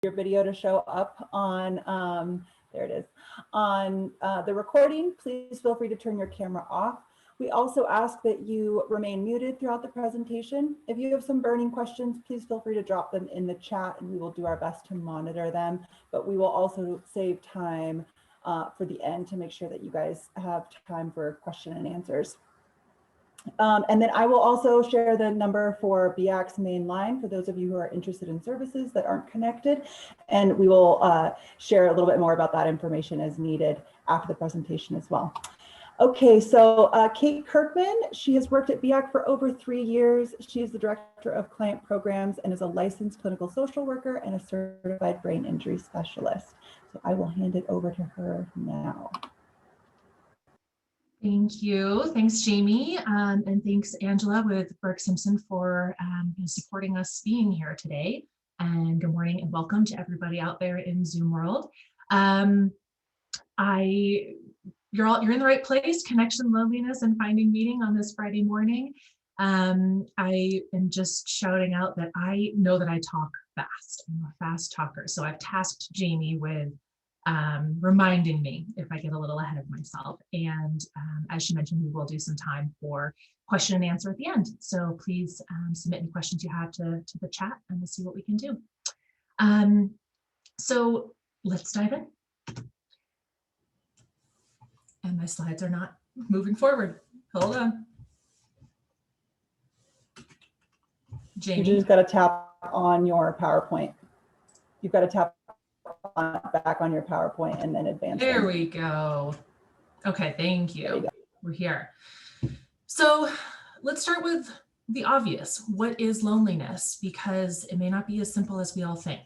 your video to show up on, there it is, on the recording. Please feel free to turn your camera off. We also ask that you remain muted throughout the presentation. If you have some burning questions, please feel free to drop them in the chat and we will do our best to monitor them. But we will also save time for the end to make sure that you guys have time for question and answers. And then I will also share the number for BIAC's main line for those of you who are interested in services that aren't connected. And we will share a little bit more about that information as needed after the presentation as well. Okay, so Kate Kerkman, she has worked at BIAC for over 3 years. She is the Director of Client Programs and is a licensed clinical social worker and a certified brain injury specialist. So I will hand it over to her now. Thank you. Thanks, Jamie. And thanks, Angela with Burke Simpson for supporting us being here today. And good morning and welcome to everybody out there in Zoom world. You're in the right place, connection, loneliness, and finding meaning on this Friday morning. I am just shouting out that I know that I talk fast. I'm a fast talker. So I've tasked Jamie with reminding me if I get a little ahead of myself. And as she mentioned, we will do some time for question and answer at the end. So please submit any questions you have to the chat and we'll see what we can do. So let's dive in. And my slides are not moving forward. Hold on. Jamie. You just got to tap on your PowerPoint. You've got to tap back on your PowerPoint and then advance. There we go. Okay, thank you. We're here. So let's start with the obvious. What is loneliness? Because it may not be as simple as we all think.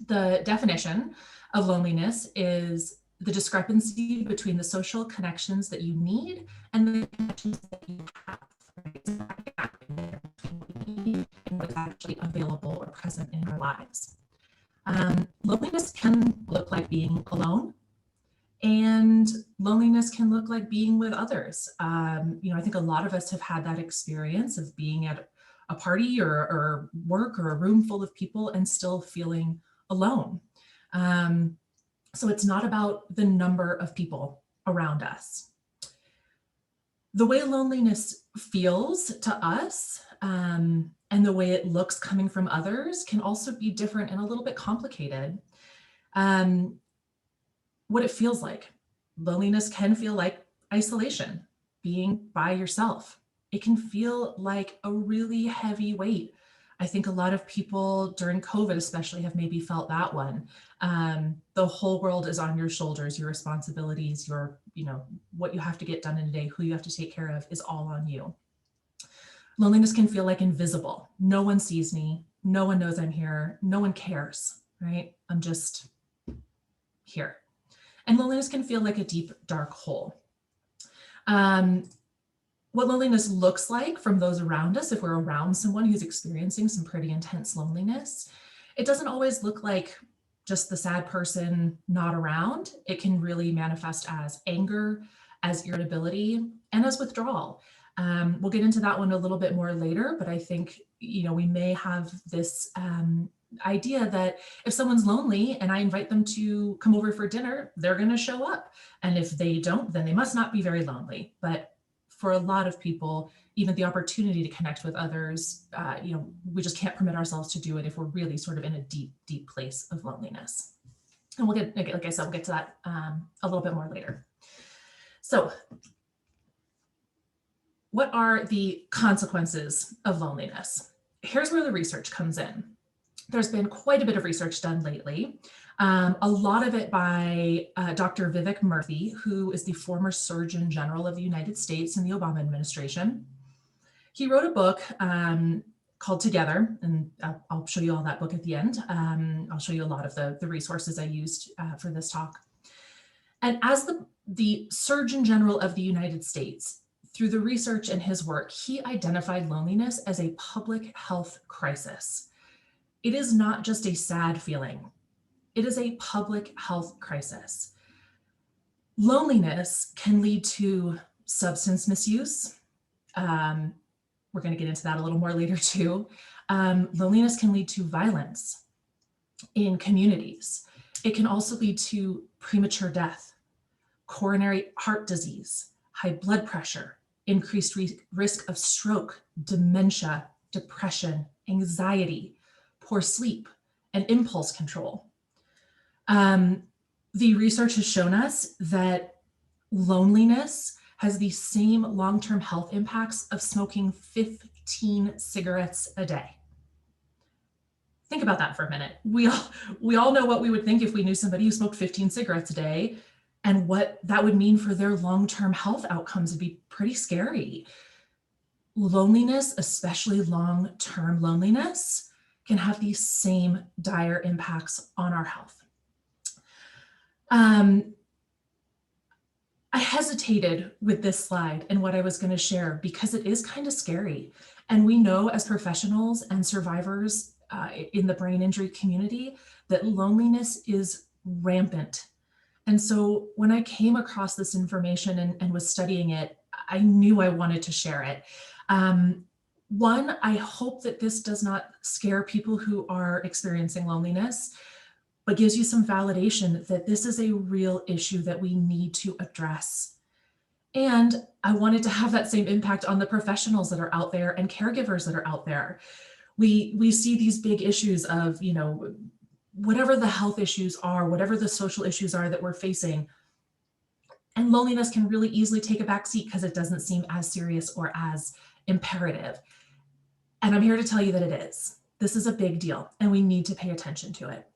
The definition of loneliness is the discrepancy between the social connections that you need and the connections that you have. And what's actually available or present in our lives. Loneliness can look like being alone, and loneliness can look like being with others. I think a lot of us have had that experience of being at a party or work or a room full of people and still feeling alone. So it's not about the number of people around us. The way loneliness feels to us and the way it looks coming from others can also be different and a little bit complicated. What it feels like. Loneliness can feel like isolation, being by yourself. It can feel like a really heavy weight. I think a lot of people during COVID especially have maybe felt that one. The whole world is on your shoulders, your responsibilities, what you have to get done in a day, who you have to take care of is all on you. Loneliness can feel like invisible. No one sees me. No one knows I'm here. No one cares, right? I'm just here. And loneliness can feel like a deep, dark hole. What loneliness looks like from those around us, if we're around someone who's experiencing some pretty intense loneliness, it doesn't always look like just the sad person not around. It can really manifest as anger, as irritability, and as withdrawal. We'll get into that one a little bit more later, but I think, we may have this idea that if someone's lonely and I invite them to come over for dinner, they're going to show up. And if they don't, then they must not be very lonely. But for a lot of people, even the opportunity to connect with others, we just can't permit ourselves to do it if we're really sort of in a deep, deep place of loneliness. And we'll get, like I said, we'll get to that a little bit more later. So what are the consequences of loneliness? Here's where the research comes in. There's been quite a bit of research done lately. A lot of it by Dr. Vivek Murthy, who is the former Surgeon General of the United States in the Obama administration. He wrote a book called Together, and I'll show you all that book at the end. I'll show you a lot of the resources I used for this talk. And as the Surgeon General of the United States, through the research and his work, he identified loneliness as a public health crisis. It is not just a sad feeling. It is a public health crisis. Loneliness can lead to substance misuse. We're going to get into that a little more later too. Loneliness can lead to violence. in communities. It can also lead to premature death, coronary heart disease, high blood pressure, increased risk of stroke, dementia, depression, anxiety, poor sleep, and impulse control. The research has shown us that loneliness has the same long-term health impacts of smoking 15 cigarettes a day. Think about that for a minute. We all know what we would think if we knew somebody who smoked 15 cigarettes a day, and what that would mean for their long-term health outcomes would be pretty scary. Loneliness, especially long-term loneliness, can have these same dire impacts on our health. I hesitated with this slide and what I was going to share because it is kind of scary. And we know as professionals and survivors in the brain injury community that loneliness is rampant. And so when I came across this information and was studying it, I knew I wanted to share it. One, I hope that this does not scare people who are experiencing loneliness, but gives you some validation that this is a real issue that we need to address. And I wanted to have that same impact on the professionals that are out there and caregivers that are out there. We see these big issues of, you know, whatever the health issues are, whatever the social issues are that we're facing. And loneliness can really easily take a back seat because it doesn't seem as serious or as imperative. And I'm here to tell you that it is. This is a big deal and we need to pay attention to it.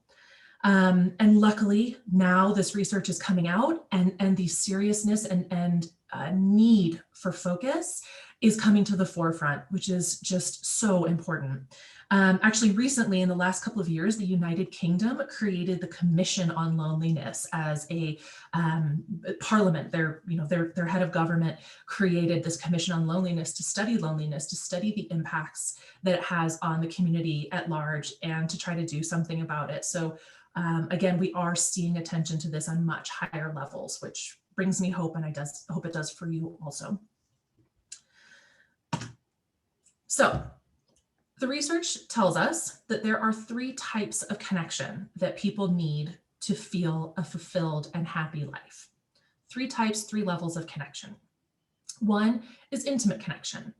And luckily now this research is coming out and the seriousness and need for focus is coming to the forefront, which is just so important. Actually, recently in the last couple of years, the United Kingdom created the Commission on Loneliness as a parliament. Their head of government created this Commission on Loneliness, to study the impacts that it has on the community at large and to try to do something about it. So again, we are seeing attention to this on much higher levels, which brings me hope, and I hope it does for you also. So the research tells us that there are 3 types of connection that people need to feel a fulfilled and happy life. 3 types, 3 levels of connection. One is intimate connection.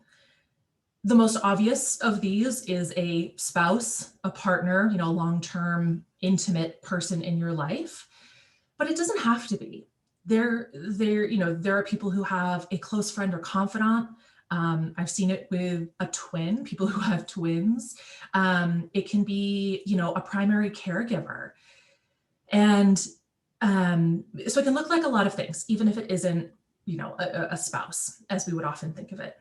The most obvious of these is a spouse, a partner, a long-term intimate person in your life, but it doesn't have to be. There are people who have a close friend or confidant. I've seen it with a twin, people who have twins. It can be, a primary caregiver. And so it can look like a lot of things, even if it isn't, a spouse, as we would often think of it.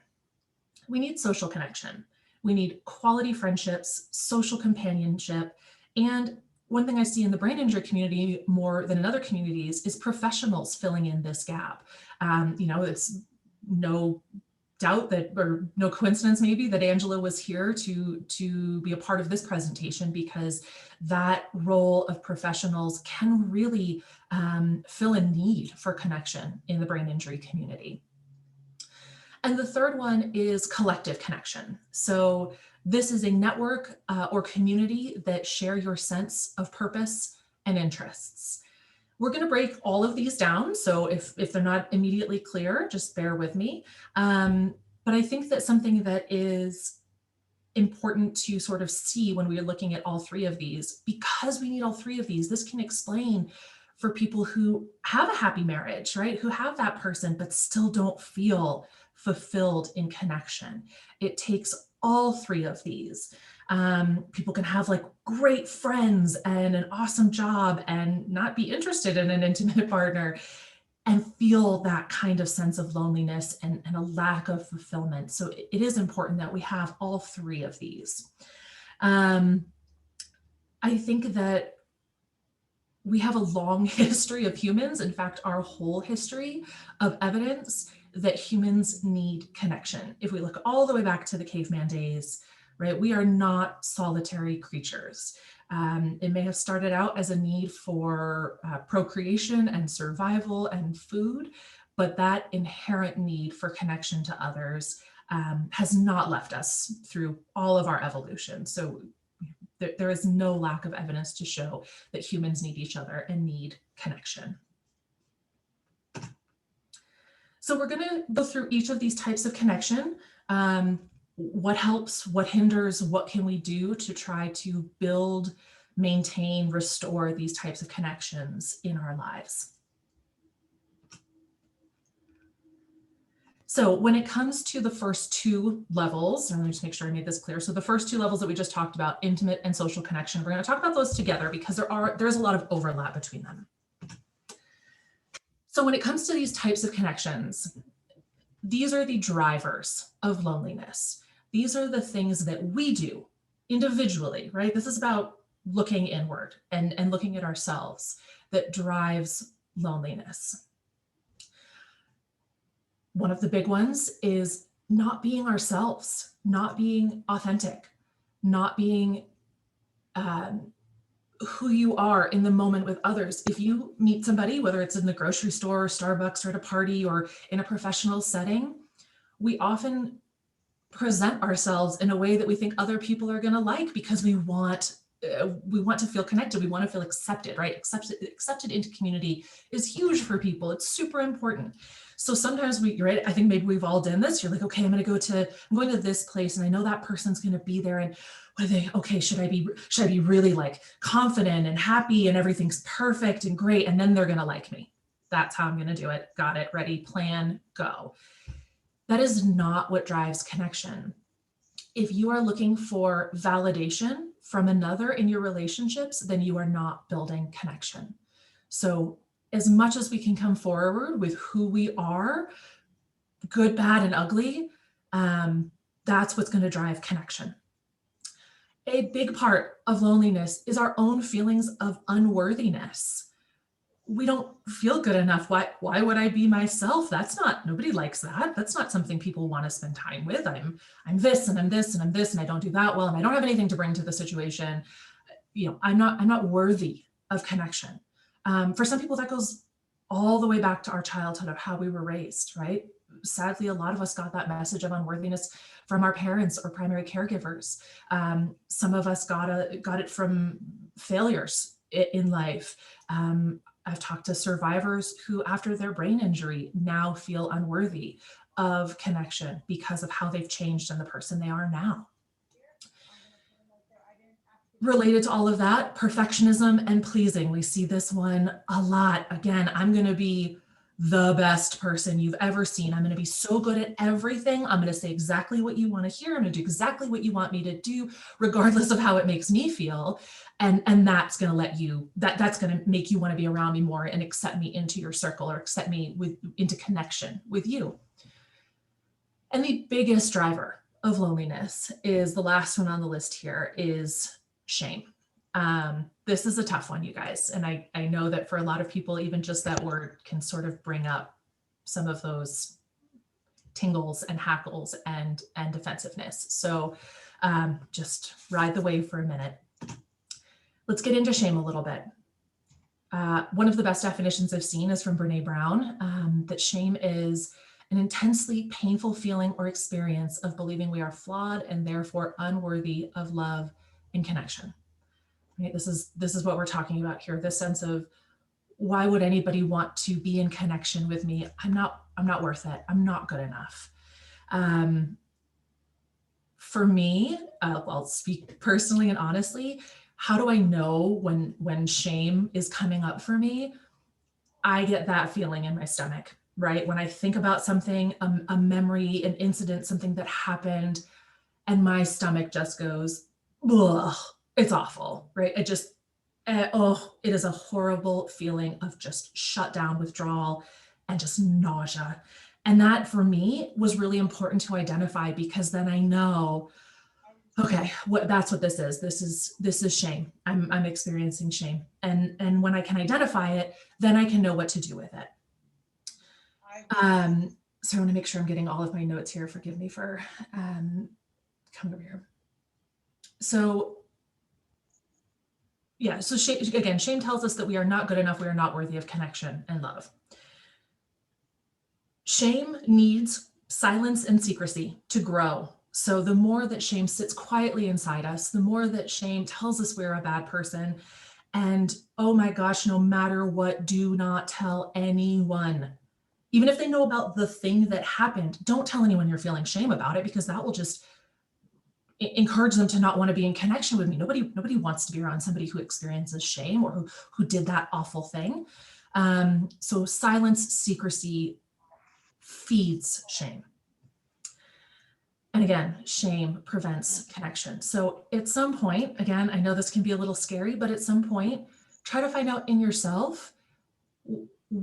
We need social connection. We need quality friendships, social companionship. And one thing I see in the brain injury community more than in other communities is professionals filling in this gap. It's no doubt that, or no coincidence maybe, that Angela was here to be a part of this presentation, because that role of professionals can really fill a need for connection in the brain injury community. And the third one is collective connection. So this is a network or community that share your sense of purpose and interests. We're going to break all of these down. So if they're not immediately clear, just bear with me. But I think that something that is important to sort of see when we are looking at all 3 of these, because we need all 3 of these, this can explain for people who have a happy marriage, right? Who have that person, but still don't feel fulfilled in connection. It takes all 3 of these. People can have like great friends and an awesome job and not be interested in an intimate partner and feel that kind of sense of loneliness and a lack of fulfillment. So it is important that we have all 3 of these. I think that we have a long history of humans, in fact, our whole history of evidence that humans need connection. If we look all the way back to the caveman days, right, we are not solitary creatures. It may have started out as a need for procreation and survival and food, but that inherent need for connection to others has not left us through all of our evolution. So There is no lack of evidence to show that humans need each other and need connection. So we're going to go through each of these types of connection. What helps, what hinders, what can we do to try to build, maintain, restore these types of connections in our lives. So when it comes to the first two levels, and let me just make sure I made this clear. So the first two levels that we just talked about, intimate and social connection, we're going to talk about those together because there's a lot of overlap between them. So when it comes to these types of connections, these are the drivers of loneliness. These are the things that we do individually, right? This is about looking inward and looking at ourselves that drives loneliness. One of the big ones is not being ourselves, not being authentic, not being who you are in the moment with others. If you meet somebody, whether it's in the grocery store, or Starbucks, or at a party, or in a professional setting, we often present ourselves in a way that we think other people are going to like because we want to feel connected. We want to feel accepted, right? Accepted into community is huge for people. It's super important. So sometimes right? I think maybe we've all done this. You're like, okay, I'm going to this place and I know that person's going to be there. And what do they, okay, should I be really like confident and happy and everything's perfect and great. And then they're going to like me. That's how I'm going to do it. Got it. Ready, plan, go. That is not what drives connection. If you are looking for validation from another in your relationships, then you are not building connection. So as much as we can come forward with who we are, good, bad, and ugly, that's what's going to drive connection. A big part of loneliness is our own feelings of unworthiness. We don't feel good enough. Why would I be myself? Nobody likes that. That's not something people want to spend time with. I'm this and I'm this and I'm this and I don't do that well and I don't have anything to bring to the situation. I'm not worthy of connection. For some people that goes all the way back to our childhood of how we were raised, right? Sadly, a lot of us got that message of unworthiness from our parents or primary caregivers. Some of us got it from failures in life. I've talked to survivors who, after their brain injury, now feel unworthy of connection because of how they've changed and the person they are now. Related to all of that, perfectionism and pleasing. We see this one a lot. Again, I'm going to be the best person you've ever seen. I'm going to be so good at everything. I'm going to say exactly what you want to hear. I'm going to do exactly what you want me to do, regardless of how it makes me feel. And that's going to that's going to make you want to be around me more and accept me into your circle or accept me into connection with you. And the biggest driver of loneliness is the last one on the list here is shame. This is a tough one, you guys. And I know that for a lot of people, even just that word can sort of bring up some of those tingles and hackles and defensiveness. So just ride the wave for a minute. Let's get into shame a little bit. One of the best definitions I've seen is from Brene Brown, that shame is an intensely painful feeling or experience of believing we are flawed and therefore unworthy of love and connection. Right? This is what we're talking about here. This sense of, why would anybody want to be in connection with me? I'm not worth it. I'm not good enough. For me, I'll speak personally and honestly. How do I know when shame is coming up for me? I get that feeling in my stomach, right? When I think about something, a memory, an incident, something that happened, and my stomach just goes, ugh, it's awful, right? It just, it is a horrible feeling of just shut down, withdrawal, and just nausea. And that for me was really important to identify, because then I know, okay, that's what this is. This is shame. I'm experiencing shame. And when I can identify it, then I can know what to do with it. So I want to make sure I'm getting all of my notes here. Forgive me for coming over here. So yeah, so shame tells us that we are not good enough. We are not worthy of connection and love. Shame needs silence and secrecy to grow So the more that shame sits quietly inside us, the more that shame tells us we're a bad person. And oh my gosh, no matter what, do not tell anyone. Even if they know about the thing that happened, don't tell anyone you're feeling shame about it, because that will just encourage them to not want to be in connection with me. Nobody wants to be around somebody who experiences shame or who did that awful thing. So silence, secrecy feeds shame. And again, shame prevents connection. So at some point, again, I know this can be a little scary, but at some point, try to find out in yourself,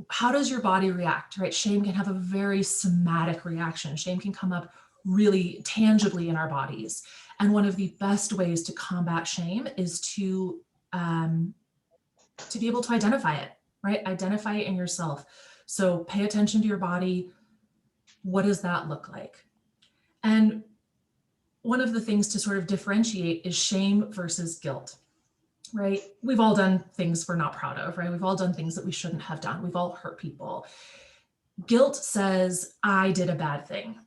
how does your body react, right? Shame can have a very somatic reaction. Shame can come up really tangibly in our bodies. And one of the best ways to combat shame is to be able to identify it, right? Identify it in yourself. So pay attention to your body. What does that look like? And one of the things to sort of differentiate is shame versus guilt, right? We've all done things we're not proud of, right? We've all done things that we shouldn't have done. We've all hurt people. Guilt says, I did a bad thing.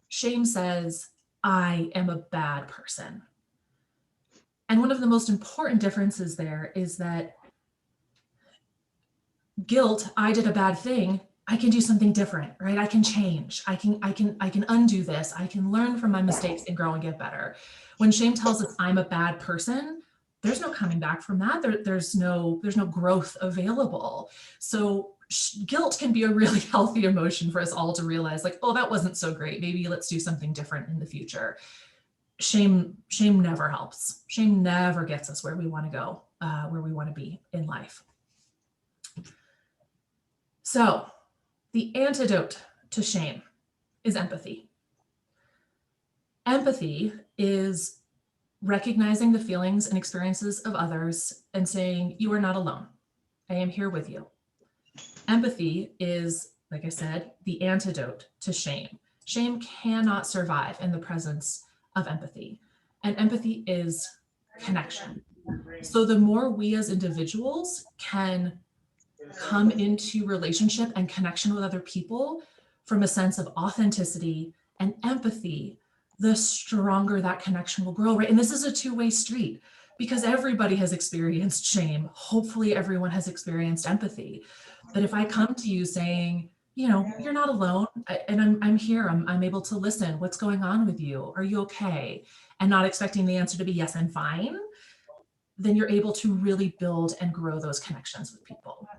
Shame says, I am a bad person. And one of the most important differences there is that guilt, I did a bad thing, I can do something different, right? I can change. I can undo this. I can learn from my mistakes and grow and get better. When shame tells us I'm a bad person, there's no coming back from that. There's no growth available. So guilt can be a really healthy emotion for us all to realize, like, oh, that wasn't so great. Maybe let's do something different in the future. Shame never helps. Shame never gets us where we want to go, where we want to be in life. So the antidote to shame is empathy. Empathy is recognizing the feelings and experiences of others and saying, you are not alone. I am here with you. Empathy is, like I said, the antidote to shame. Shame cannot survive in the presence of empathy. And empathy is connection. So the more we as individuals can come into relationship and connection with other people from a sense of authenticity and empathy, the stronger that connection will grow, right? And this is a two-way street, because everybody has experienced shame. Hopefully everyone has experienced empathy. But if I come to you saying, you know, you're not alone, and I'm here, I'm able to listen. What's going on with you? Are you okay? And not expecting the answer to be yes, I'm fine, then you're able to really build and grow those connections with people.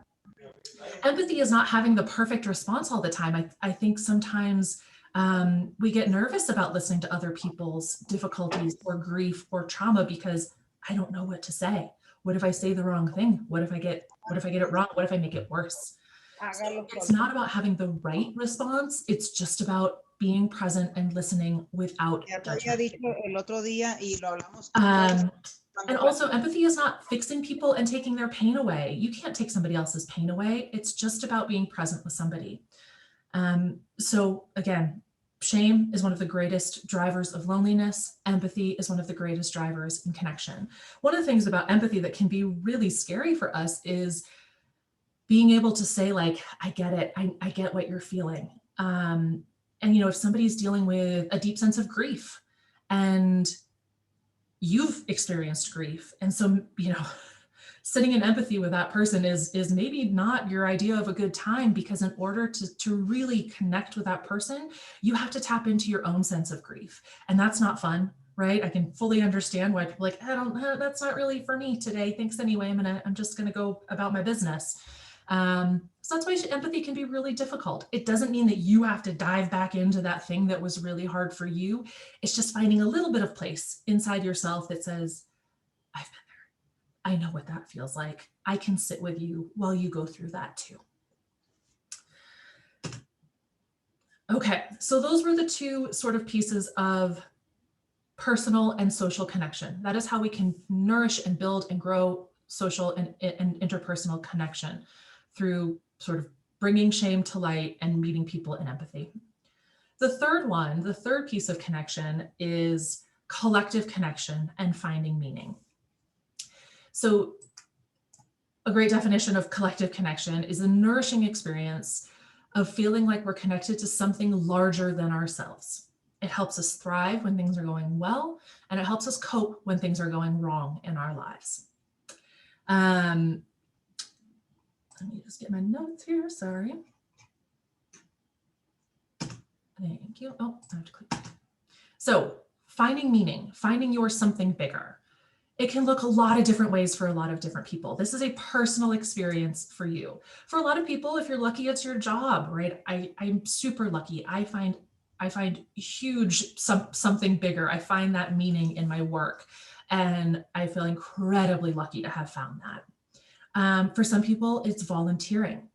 Empathy is not having the perfect response all the time. I think sometimes we get nervous about listening to other people's difficulties or grief or trauma because I don't know what to say. What if I say the wrong thing? What if I get it wrong? What if I make it worse? So it's not about having the right response. It's just about being present and listening without judgment. And also, empathy is not fixing people and taking their pain away. You can't take somebody else's pain away. It's just about being present with somebody. So again, shame is one of the greatest drivers of loneliness. Empathy is one of the greatest drivers in connection. One of the things about empathy that can be really scary for us is being able to say, like, I get it. I get what you're feeling. And, you know, if somebody's dealing with a deep sense of grief and you've experienced grief, and so, you know, sitting in empathy with that person is maybe not your idea of a good time, because in order to really connect with that person, you have to tap into your own sense of grief. And that's not fun, right? I can fully understand why people are like, that's not really for me today. Thanks anyway. I'm just going to go about my business. So that's why empathy can be really difficult. It doesn't mean that you have to dive back into that thing that was really hard for you. It's just finding a little bit of place inside yourself that says, I've been there. I know what that feels like. I can sit with you while you go through that too. Okay, so those were the two sort of pieces of personal and social connection. That is how we can nourish and build and grow social and interpersonal connection, through sort of bringing shame to light and meeting people in empathy. The third piece of connection is collective connection and finding meaning. So a great definition of collective connection is a nourishing experience of feeling like we're connected to something larger than ourselves. It helps us thrive when things are going well, and it helps us cope when things are going wrong in our lives. Let me just get my notes here, sorry. Thank you. Oh, I have to click. So finding meaning, finding your something bigger. It can look a lot of different ways for a lot of different people. This is a personal experience for you. For a lot of people, if you're lucky, it's your job, right? I'm super lucky. I find huge something bigger. I find that meaning in my work, and I feel incredibly lucky to have found that. For some people, it's volunteering.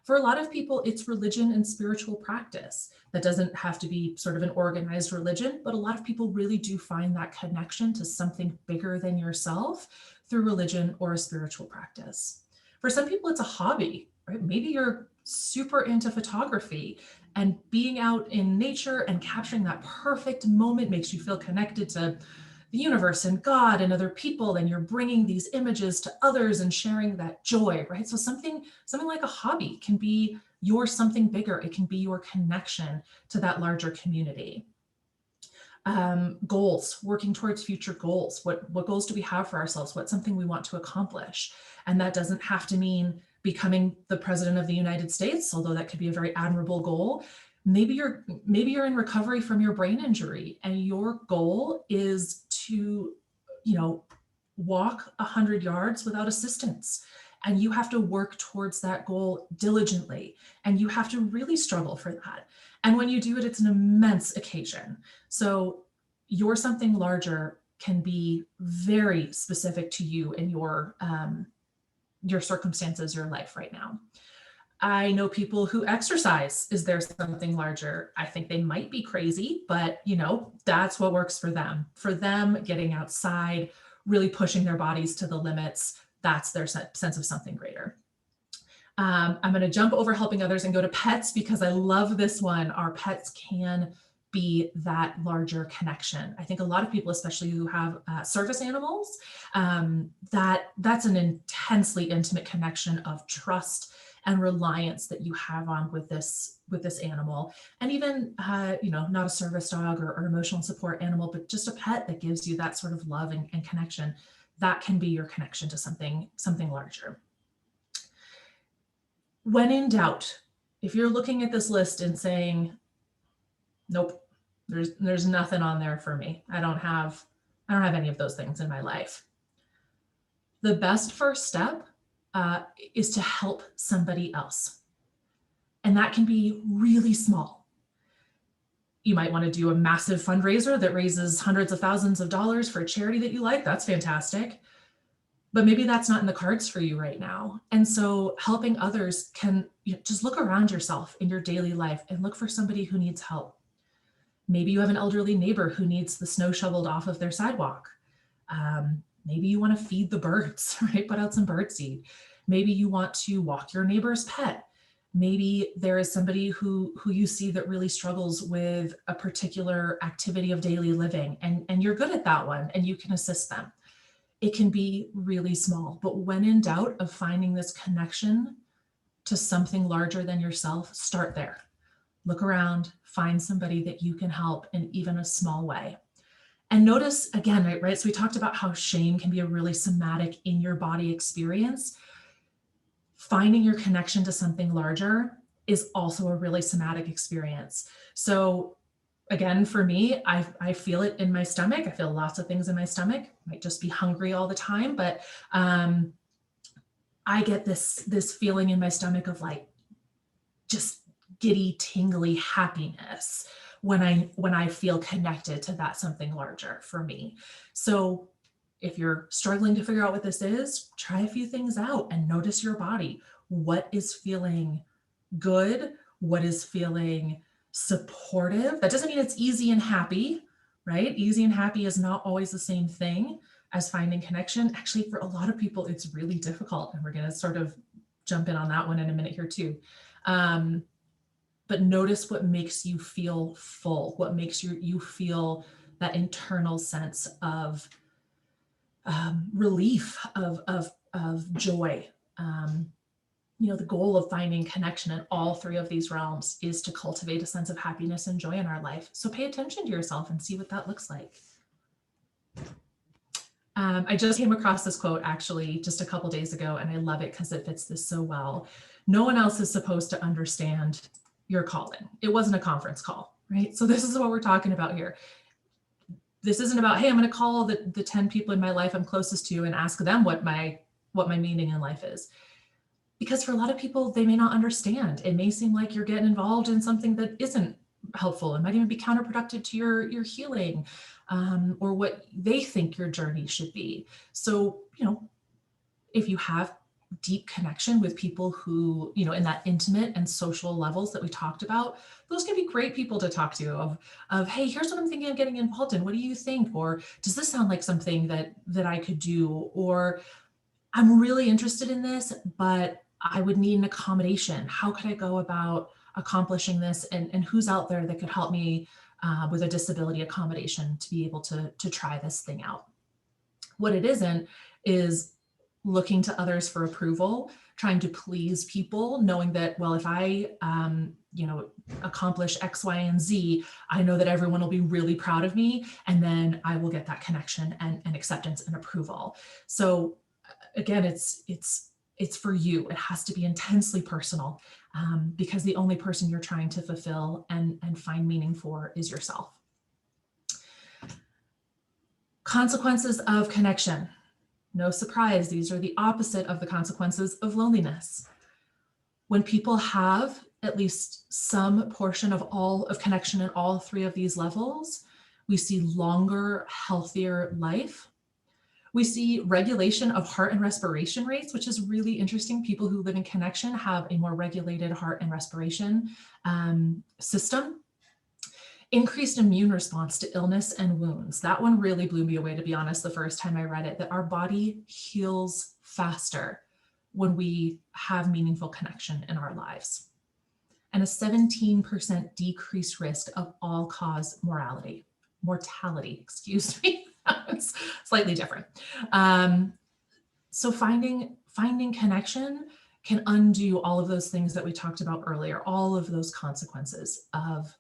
For a lot of people, it's religion and spiritual practice. That doesn't have to be sort of an organized religion, but a lot of people really do find that connection to something bigger than yourself through religion or a spiritual practice. For some people, it's a hobby, right? Maybe you're super into photography, and being out in nature and capturing that perfect moment makes you feel connected to the universe and God and other people, and you're bringing these images to others and sharing that joy, right? So something like a hobby can be your something bigger. It can be your connection to that larger community. Goals, working towards future goals. What goals do we have for ourselves? What's something we want to accomplish? And that doesn't have to mean becoming the president of the United States, although that could be a very admirable goal. Maybe you're in recovery from your brain injury, and your goal is to, walk 100 yards without assistance. And you have to work towards that goal diligently, and you have to really struggle for that. And when you do it, it's an immense occasion. So your something larger can be very specific to you and your circumstances, your life right now. I know people who exercise is their something larger. I think they might be crazy, but that's what works for them. For them, getting outside, really pushing their bodies to the limits, that's their sense of something greater. I'm going to jump over helping others and go to pets, because I love this one. Our pets can be that larger connection. I think a lot of people, especially who have service animals, that's an intensely intimate connection of trust and reliance that you have on with this animal. And even not a service dog or emotional support animal, but just a pet that gives you that sort of love and connection. That can be your connection to something larger. When in doubt, if you're looking at this list and saying, nope, there's nothing on there for me, I don't have any of those things in my life, the best first step is to help somebody else. And that can be really small. You might want to do a massive fundraiser that raises hundreds of thousands of dollars for a charity that you like. That's fantastic. But maybe that's not in the cards for you right now. And so helping others can, just look around yourself in your daily life and look for somebody who needs help. Maybe you have an elderly neighbor who needs the snow shoveled off of their sidewalk. Maybe you want to feed the birds, right? Put out some birdseed. Maybe you want to walk your neighbor's pet. Maybe there is somebody who you see that really struggles with a particular activity of daily living, and you're good at that one and you can assist them. It can be really small, but when in doubt of finding this connection to something larger than yourself, start there. Look around, find somebody that you can help in even a small way. And notice again, right? So we talked about how shame can be a really somatic in your body experience. Finding your connection to something larger is also a really somatic experience. So again, for me, I feel it in my stomach. I feel lots of things in my stomach. Might just be hungry all the time, but I get this feeling in my stomach of like just giddy, tingly happiness when I feel connected to that something larger for me. So if you're struggling to figure out what this is, try a few things out and notice your body. What is feeling good? What is feeling supportive? That doesn't mean it's easy and happy, right? Easy and happy is not always the same thing as finding connection. Actually, for a lot of people, it's really difficult. And we're going to sort of jump in on that one in a minute here too. But notice what makes you feel full, what makes you feel that internal sense of relief, of joy. the goal of finding connection in all three of these realms is to cultivate a sense of happiness and joy in our life. So pay attention to yourself and see what that looks like. I just came across this quote actually just a couple days ago, and I love it because it fits this so well. No one else is supposed to understand your calling. It wasn't a conference call, right? So this is what we're talking about here. This isn't about, hey, I'm going to call the 10 people in my life I'm closest to and ask them what my meaning in life is. Because for a lot of people, they may not understand. It may seem like you're getting involved in something that isn't helpful. It might even be counterproductive to your healing, or what they think your journey should be. So, if you have deep connection with people who, in that intimate and social levels that we talked about, those can be great people to talk to of, hey, here's what I'm thinking of getting involved in. What do you think? Or does this sound like something that I could do? Or I'm really interested in this, but I would need an accommodation. How could I go about accomplishing this? And who's out there that could help me with a disability accommodation to be able to try this thing out? What it isn't is looking to others for approval, trying to please people, knowing that, well, if I, accomplish X, Y, and Z, I know that everyone will be really proud of me, and then I will get that connection and acceptance and approval. So again, it's for you. It has to be intensely personal, because the only person you're trying to fulfill and find meaning for is yourself. Consequences of connection. No surprise, these are the opposite of the consequences of loneliness. When people have at least some portion of connection in all three of these levels, we see longer, healthier life. We see regulation of heart and respiration rates, which is really interesting. People who live in connection have a more regulated heart and respiration system. Increased immune response to illness and wounds. That one really blew me away, to be honest, the first time I read it, that our body heals faster when we have meaningful connection in our lives. And a 17% decreased risk of all-cause mortality, excuse me. It's slightly different. So finding connection can undo all of those things that we talked about earlier, all of those consequences of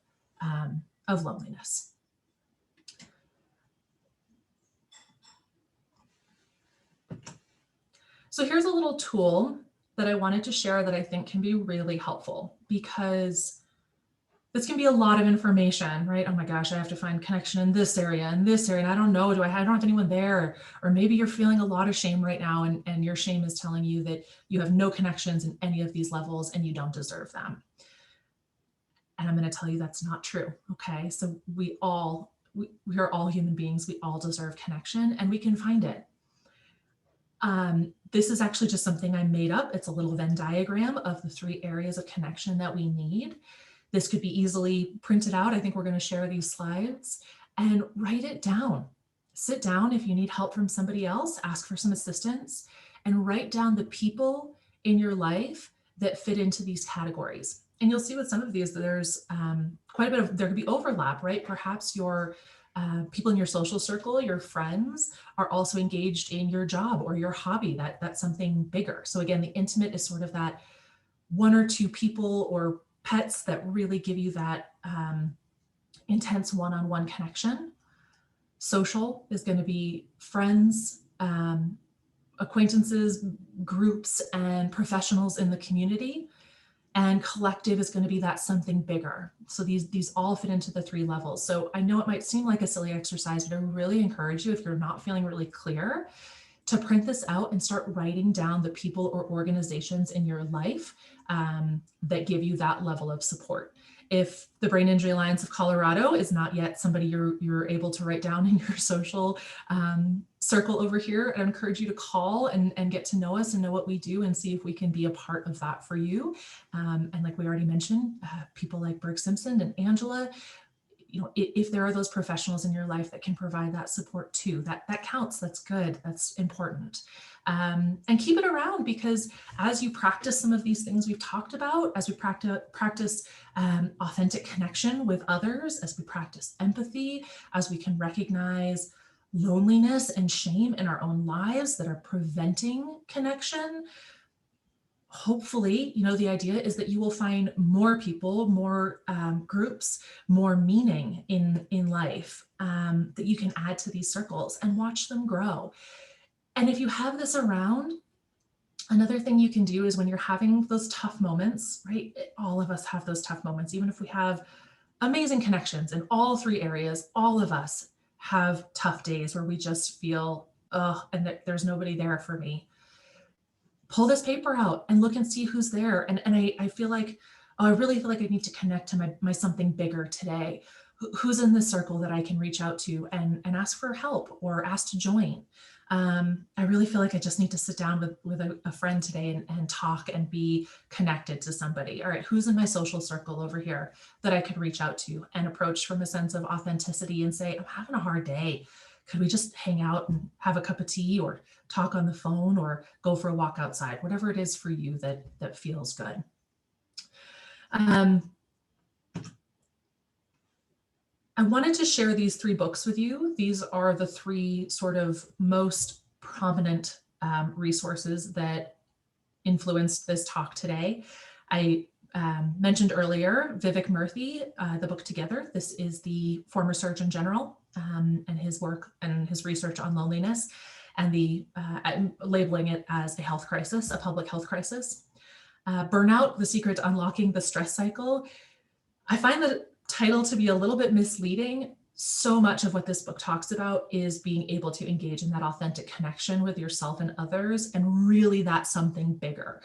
loneliness. So here's a little tool that I wanted to share that I think can be really helpful, because this can be a lot of information, right? Oh my gosh, I have to find connection in this area and this area, and I don't know, I don't have anyone there. Or maybe you're feeling a lot of shame right now, and your shame is telling you that you have no connections in any of these levels and you don't deserve them. And I'm going to tell you that's not true. Okay. So we are all human beings. We all deserve connection, and we can find it. This is actually just something I made up. It's a little Venn diagram of the three areas of connection that we need. This could be easily printed out. I think we're going to share these slides and write it down. Sit down if you need help from somebody else, ask for some assistance, and write down the people in your life that fit into these categories. And you'll see with some of these, there's quite a bit of, there could be overlap, right? Perhaps your people in your social circle, your friends, are also engaged in your job or your hobby. That's something bigger. So again, the intimate is sort of that one or two people or pets that really give you that intense one-on-one connection. Social is going to be friends, acquaintances, groups, and professionals in the community. And collective is going to be that something bigger. So these all fit into the three levels. So I know it might seem like a silly exercise, but I really encourage you, if you're not feeling really clear, to print this out and start writing down the people or organizations in your life that give you that level of support. If the Brain Injury Alliance of Colorado is not yet somebody you're able to write down in your social circle over here, I encourage you to call and get to know us and know what we do and see if we can be a part of that for you. And like we already mentioned, people like Berg Simpson and Angela, if there are those professionals in your life that can provide that support too, that counts, that's good, that's important. And keep it around, because as you practice some of these things we've talked about, as we practice authentic connection with others, as we practice empathy, as we can recognize loneliness and shame in our own lives that are preventing connection, hopefully, the idea is that you will find more people, more groups, more meaning in life, that you can add to these circles and watch them grow. And if you have this around, another thing you can do is when you're having those tough moments, right? All of us have those tough moments, even if we have amazing connections in all three areas. All of us have tough days where we just feel, oh, and that there's nobody there for me. Pull this paper out and look and see who's there. And I feel like, oh, I really feel like I need to connect to my something bigger today. Who's in this circle that I can reach out to and ask for help or ask to join. I really feel like I just need to sit down with a friend today and talk and be connected to somebody. All right, who's in my social circle over here that I could reach out to and approach from a sense of authenticity and say, I'm having a hard day. Could we just hang out and have a cup of tea or talk on the phone or go for a walk outside, whatever it is for you that feels good. I wanted to share these 3 books with you. These are the 3 sort of most prominent resources that influenced this talk today. I mentioned earlier Vivek Murthy, the book Together. This is the former Surgeon General and his work and his research on loneliness, and I'm labeling it as a health crisis, a public health crisis. Burnout, The Secret to Unlocking the Stress Cycle. I find the title to be a little bit misleading. So much of what this book talks about is being able to engage in that authentic connection with yourself and others, and really that's something bigger.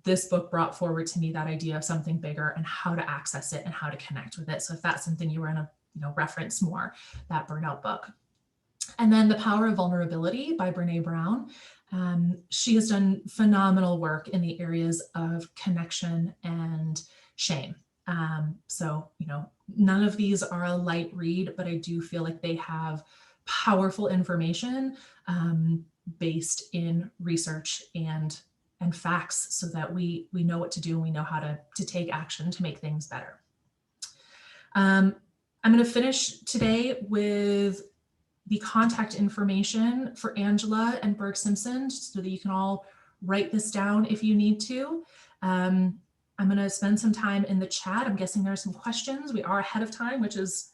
This book brought forward to me that idea of something bigger and how to access it and how to connect with it. So if that's something you want to reference more, that Burnout book. And then The Power of Vulnerability by Brene Brown. She has done phenomenal work in the areas of connection and shame. So, none of these are a light read, but I do feel like they have powerful information based in research and facts, so that we know what to do and we know how to take action to make things better. I'm going to finish today with the contact information for Angela and Berg Simpson, so that you can all write this down if you need to. I'm going to spend some time in the chat. I'm guessing there are some questions. We are ahead of time, which is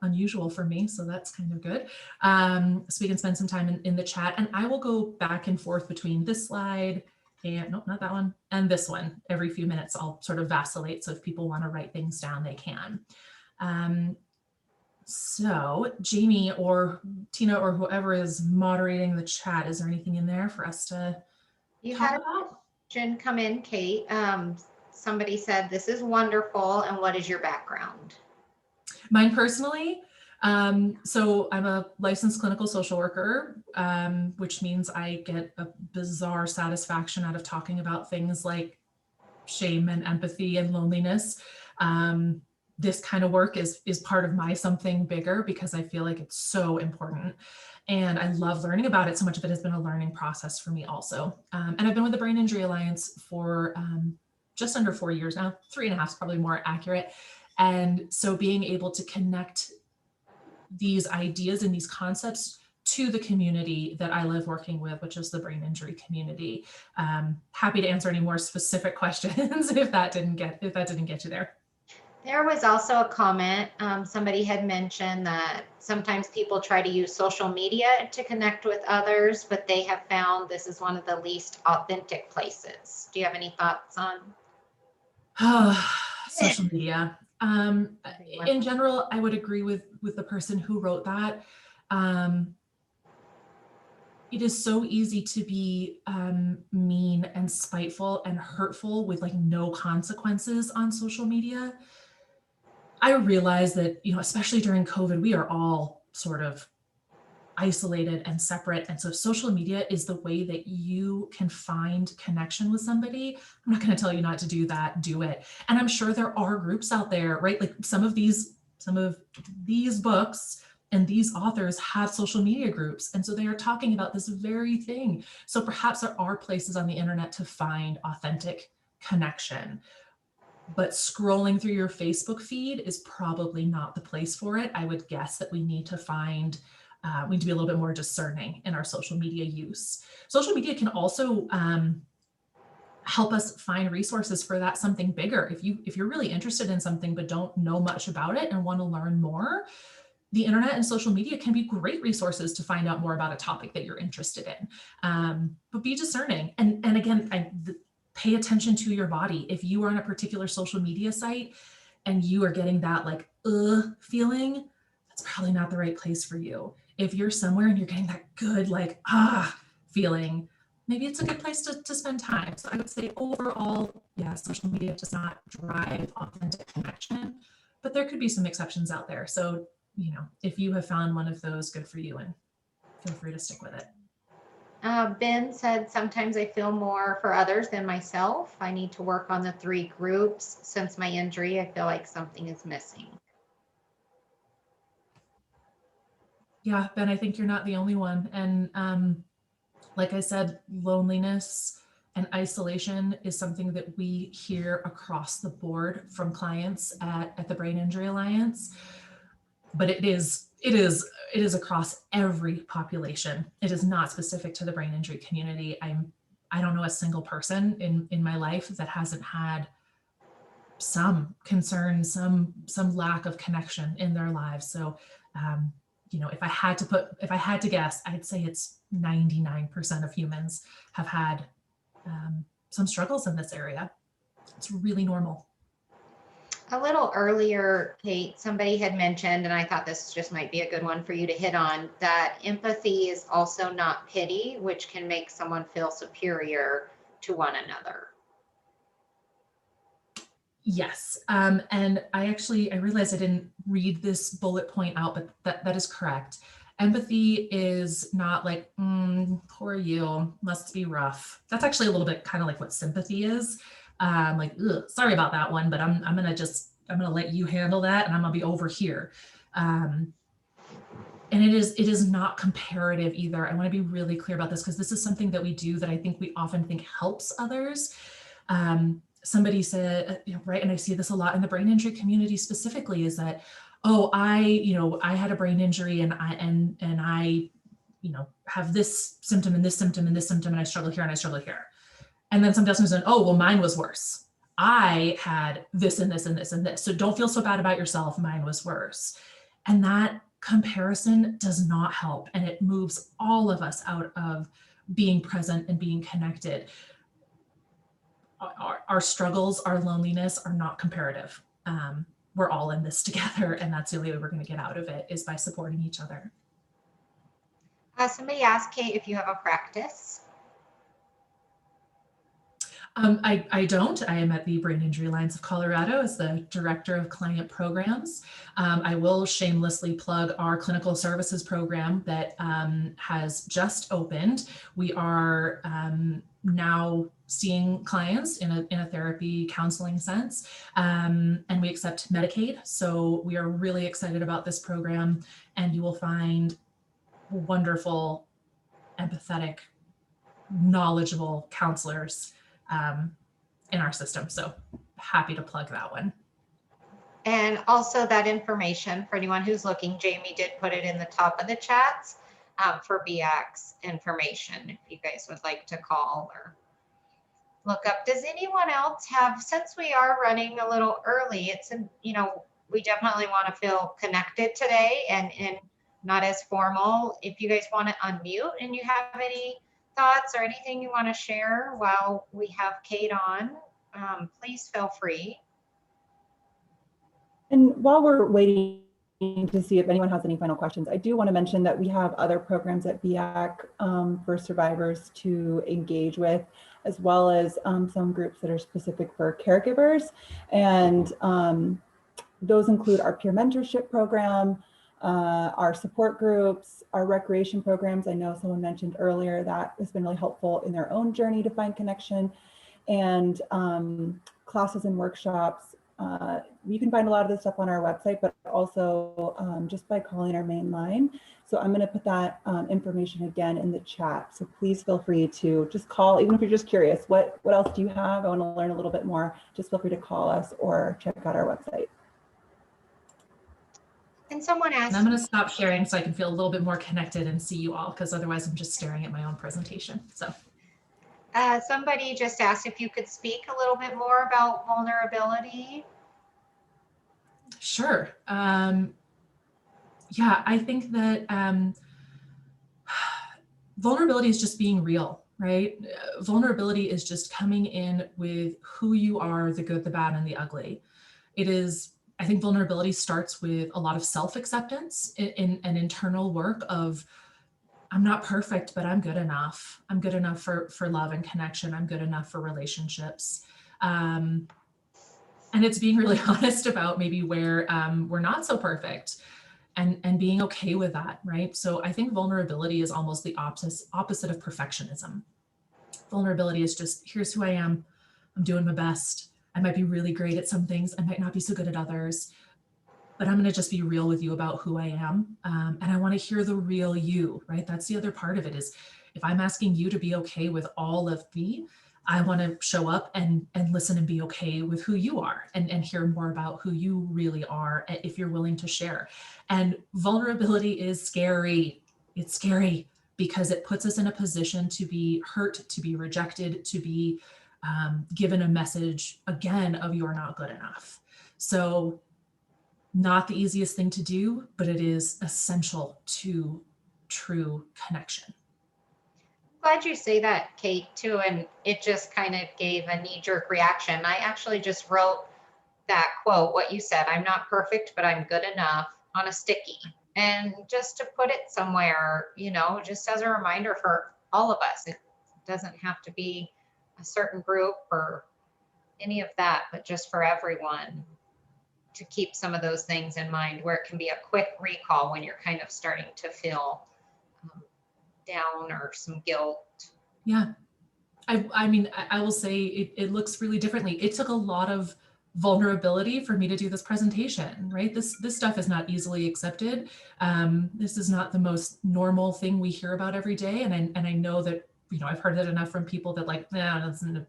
unusual for me, so that's kind of good. So we can spend some time in the chat, and I will go back and forth between this slide and, nope, not that one, and this one. Every few minutes, I'll sort of vacillate, so if people want to write things down, they can. So Jamie or Tina or whoever is moderating the chat, is there anything in there for us to talk about? A question come in, Kate. Somebody said, this is wonderful, and what is your background? Mine personally, so I'm a licensed clinical social worker, which means I get a bizarre satisfaction out of talking about things like shame and empathy and loneliness. This kind of work is part of my something bigger, because I feel like it's so important. And I love learning about it. So much of it has been a learning process for me also. And I've been with the Brain Injury Alliance for just under 4 years now. 3.5 is probably more accurate. And so being able to connect these ideas and these concepts to the community that I live working with, which is the brain injury community. Happy to answer any more specific questions if that didn't get you there. There was also a comment. Somebody had mentioned that sometimes people try to use social media to connect with others, but they have found this is one of the least authentic places. Do you have any thoughts on social media? In general, I would agree with the person who wrote that. It is so easy to be mean and spiteful and hurtful with like no consequences on social media. I realize that, especially during COVID, we are all sort of isolated and separate. And so social media is the way that you can find connection with somebody. I'm not going to tell you not to do that, do it. And I'm sure there are groups out there, right? Like some of these books and these authors have social media groups. And so they are talking about this very thing. So perhaps there are places on the internet to find authentic connection. But scrolling through your Facebook feed is probably not the place for it. I would guess that we need to be a little bit more discerning in our social media use. Social media can also help us find resources for that something bigger. If you're really interested in something but don't know much about it and want to learn more, the internet and social media can be great resources to find out more about a topic that you're interested in. But be discerning. And again, pay attention to your body. If you are on a particular social media site and you are getting that like, feeling, that's probably not the right place for you. If you're somewhere and you're getting that good, like, feeling, maybe it's a good place to spend time. So I would say overall, yeah, social media does not drive authentic connection, but there could be some exceptions out there. So, you know, if you have found one of those, good for you, and feel free to stick with it. Ben said, sometimes I feel more for others than myself. I need to work on the 3 groups. Since my injury, I feel like something is missing. Yeah, Ben, I think you're not the only one. And like I said, loneliness and isolation is something that we hear across the board from clients at the Brain Injury Alliance. But it is across every population. It is not specific to the brain injury community. I don't know a single person in my life that hasn't had some concern, some lack of connection in their lives. So, you know, if I had to guess, I'd say it's 99% of humans have had some struggles in this area. It's really normal. A little earlier, Kate, somebody had mentioned, and I thought this just might be a good one for you to hit on, that empathy is also not pity, which can make someone feel superior to one another. Yes. And I realized I didn't read this bullet point out, but that is correct. Empathy is not like, poor you, must be rough. That's actually a little bit kind of like what sympathy is. Like, sorry about that one, but I'm gonna let you handle that, and I'm gonna be over here. And it is not comparative either. I want to be really clear about this, because this is something that we do that I think we often think helps others. Somebody said, right, and I see this a lot in the brain injury community specifically, is that, oh, I had a brain injury and I have this symptom and this symptom and this symptom, and I struggle here and I struggle here. And then somebody else comes in, oh, well, mine was worse. I had this and this and this and this. So don't feel so bad about yourself. Mine was worse. And that comparison does not help. And it moves all of us out of being present and being connected. Our struggles, our loneliness are not comparative. We're all in this together. And that's the only way we're going to get out of it, is by supporting each other. Somebody asked Kate if you have a practice. I don't. I am at the Brain Injury Alliance of Colorado as the Director of Client Programs. I will shamelessly plug our clinical services program that has just opened. We are now seeing clients in a therapy counseling sense, and we accept Medicaid. So we are really excited about this program, and you will find wonderful, empathetic, knowledgeable counselors in our system. So happy to plug that one. And also that information for anyone who's looking, Jamie did put it in the top of the chats for BX information, if you guys would like to call or look up. Does anyone else have, since we are running a little early, we definitely want to feel connected today and not as formal. If you guys want to unmute and you have any thoughts or anything you want to share while we have Kate on, please feel free. And while we're waiting to see if anyone has any final questions, I do want to mention that we have other programs at BIAC for survivors to engage with, as well as some groups that are specific for caregivers. And those include our peer mentorship program, our support groups, our recreation programs. I know someone mentioned earlier that has been really helpful in their own journey to find connection, and classes and workshops. You can find a lot of this stuff on our website, but also just by calling our main line. So I'm going to put that information again in the chat. So please feel free to just call, even if you're just curious, what else do you have? I want to learn a little bit more. Just feel free to call us or check out our website. And someone asked, and I'm going to stop sharing so I can feel a little bit more connected and see you all, because otherwise I'm just staring at my own presentation. So Somebody just asked if you could speak a little bit more about vulnerability. Sure. Yeah, I think that vulnerability is just being real, right? Vulnerability is just coming in with who you are, the good, the bad, and the ugly. It is, I think vulnerability starts with a lot of self-acceptance in an internal work of, I'm not perfect, but I'm good enough. I'm good enough for love and connection. I'm good enough for relationships. And it's being really honest about maybe where we're not so perfect, and being okay with that, right? So I think vulnerability is almost the opposite of perfectionism. Vulnerability is just, here's who I am. I'm doing my best. I might be really great at some things. I might not be so good at others, but I'm going to just be real with you about who I am. And I want to hear the real you, right? That's the other part of it, is if I'm asking you to be okay with all of me, I want to show up and listen and be okay with who you are, and hear more about who you really are, if you're willing to share. And vulnerability is scary. It's scary because it puts us in a position to be hurt, to be rejected, to be given a message again of you're not good enough. So not the easiest thing to do, but it is essential to true connection. Glad you say that, Kate, too. And it just kind of gave a knee-jerk reaction. I actually just wrote that quote, what you said, I'm not perfect, but I'm good enough, on a sticky. And just to put it somewhere, you know, just as a reminder for all of us, it doesn't have to be a certain group or any of that, but just for everyone to keep some of those things in mind, where it can be a quick recall when you're kind of starting to feel down or some guilt. Yeah. I mean, I will say it looks really differently. It took a lot of vulnerability for me to do this presentation, right? This stuff is not easily accepted. This is not the most normal thing we hear about every day. And I know that, you know, I've heard it enough from people that like, nah, I'm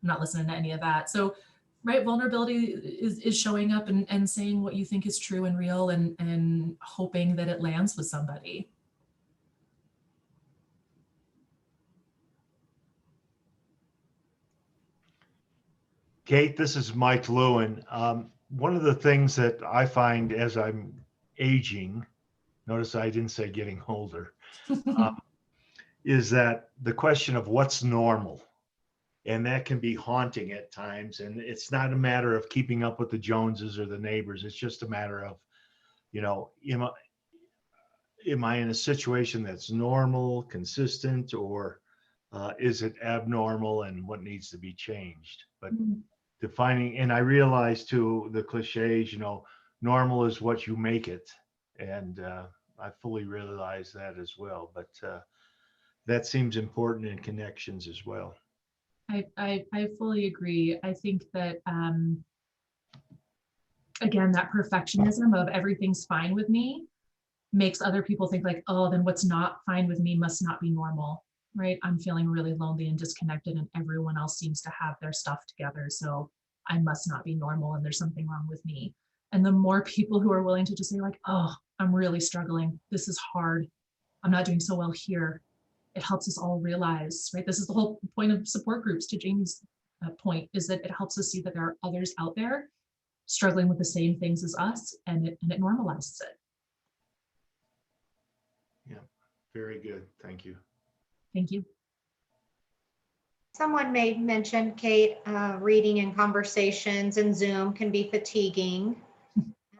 not listening to any of that. So, right, vulnerability is showing up and saying what you think is true and real, and hoping that it lands with somebody. Kate, this is Mike Lewin. One of the things that I find as I'm aging, notice I didn't say getting older, is that the question of what's normal. And that can be haunting at times. And it's not a matter of keeping up with the Joneses or the neighbors. It's just a matter of, you know, am I in a situation that's normal, consistent, or is it abnormal, and what needs to be changed? But defining, and I realize too, the cliches, you know, normal is what you make it. And I fully realize that as well. But that seems important in connections as well. I fully agree. I think that, again, that perfectionism of everything's fine with me makes other people think like, oh, then what's not fine with me must not be normal, right? I'm feeling really lonely and disconnected, and everyone else seems to have their stuff together. So I must not be normal, and there's something wrong with me. And the more people who are willing to just say like, oh, I'm really struggling. This is hard. I'm not doing so well here. It helps us all realize, right? This is the whole point of support groups, to Jamie's point, is that it helps us see that there are others out there struggling with the same things as us, and it normalizes it. Yeah, very good. Thank you. Thank you. Someone may mention, Kate, reading and conversations and Zoom can be fatiguing.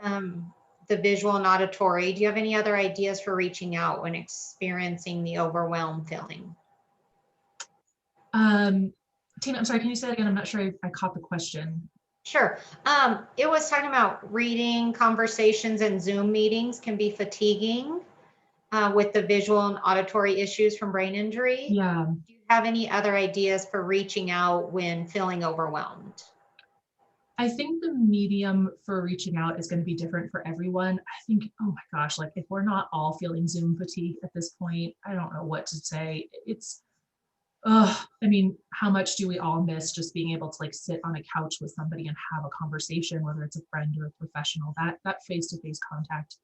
The visual and auditory. Do you have any other ideas for reaching out when experiencing the overwhelmed feeling? Tina, I'm sorry, can you say that again? I'm not sure I caught the question. Sure. It was talking about reading, conversations, and Zoom meetings can be fatiguing with the visual and auditory issues from brain injury. Yeah. Do you have any other ideas for reaching out when feeling overwhelmed? I think the medium for reaching out is going to be different for everyone. I think, oh my gosh, like if we're not all feeling Zoom fatigue at this point, I don't know what to say. It's, I mean, how much do we all miss just being able to like sit on a couch with somebody and have a conversation, whether it's a friend or a professional? That face-to-face contact,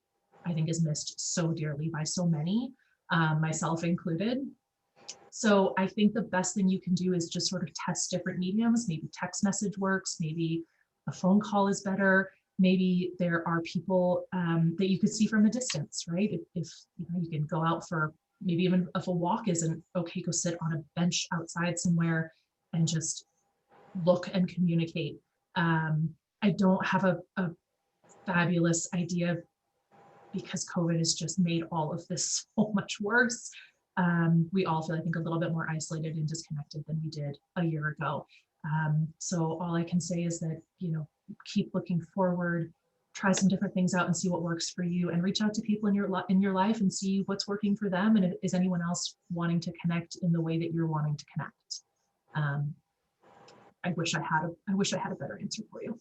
I think, is missed so dearly by so many, myself included. So I think the best thing you can do is just sort of test different mediums. Maybe text message works, maybe a phone call is better. Maybe there are people that you could see from a distance, right? If you know, you can go out for, maybe even if a walk isn't okay, go sit on a bench outside somewhere and just look and communicate. I don't have a fabulous idea, because COVID has just made all of this so much worse. We all feel, I think, a little bit more isolated and disconnected than we did a year ago. So all I can say is that, you know, keep looking forward, try some different things out and see what works for you, and reach out to people in your life and see what's working for them, and is anyone else wanting to connect in the way that you're wanting to connect. I wish I had a better answer for you.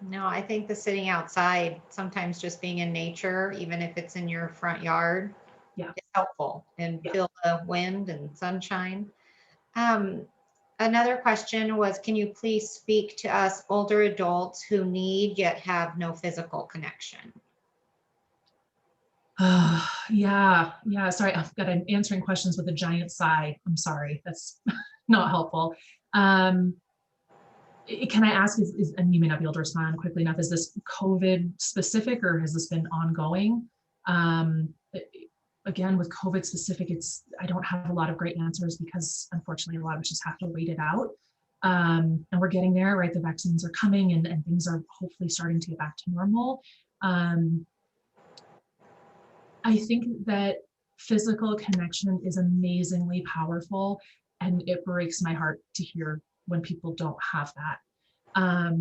No, I think the sitting outside, sometimes just being in nature, even if it's in your front yard, Yeah. is helpful, and Yeah. feel the wind and sunshine. Another question was, can you please speak to us older adults who need yet have no physical connection? Yeah. Sorry, I've got, I'm answering questions with a giant sigh. I'm sorry, that's not helpful. Can I ask, and you may not be able to respond quickly enough, is this COVID specific or has this been ongoing? Again, with COVID specific, I don't have a lot of great answers, because unfortunately a lot of us just have to wait it out. And we're getting there, right? The vaccines are coming, and things are hopefully starting to get back to normal. I think that physical connection is amazingly powerful, and it breaks my heart to hear when people don't have that. I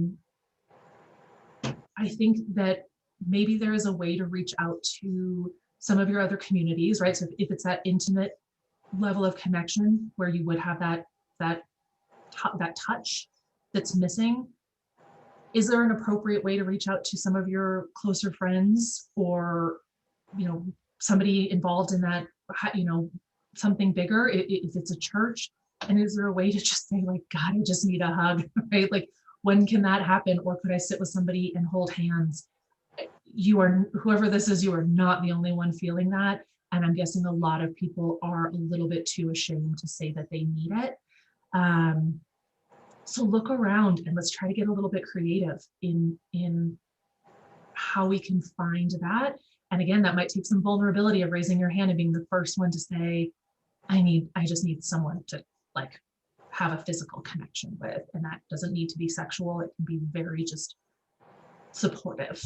think that maybe there is a way to reach out to some of your other communities, right? So if it's that intimate level of connection where you would have that touch that's missing, is there an appropriate way to reach out to some of your closer friends, or, you know, somebody involved in that, you know, something bigger, if it's a church? And is there a way to just say, like, God, I just need a hug, right? Like, when can that happen? Or could I sit with somebody and hold hands? You are, whoever this is, you are not the only one feeling that. And I'm guessing a lot of people are a little bit too ashamed to say that they need it. So look around and let's try to get a little bit creative in how we can find that. And again, that might take some vulnerability of raising your hand and being the first one to say, I just need someone to, like, have a physical connection with. And that doesn't need to be sexual. It can be very just supportive.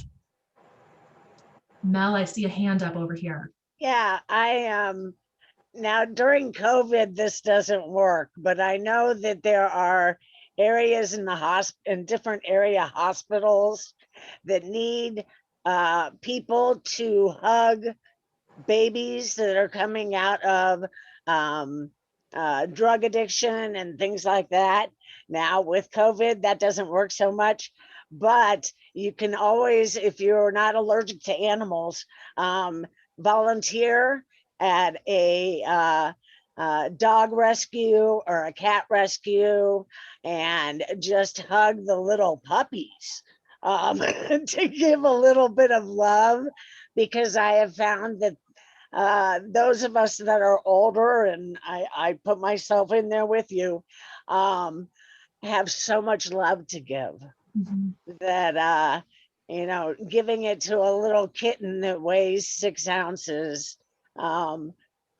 Mel, I see a hand up over here. Yeah, now during COVID, this doesn't work, but I know that there are areas in in different area hospitals that need people to hug babies that are coming out of drug addiction and things like that. Now with COVID, that doesn't work so much, but you can always, if you're not allergic to animals, volunteer at a dog rescue or a cat rescue and just hug the little puppies to give a little bit of love, because I have found that those of us that are older, and I put myself in there with you, have so much love to give. Mm-hmm. That you know, giving it to a little kitten that weighs 6 ounces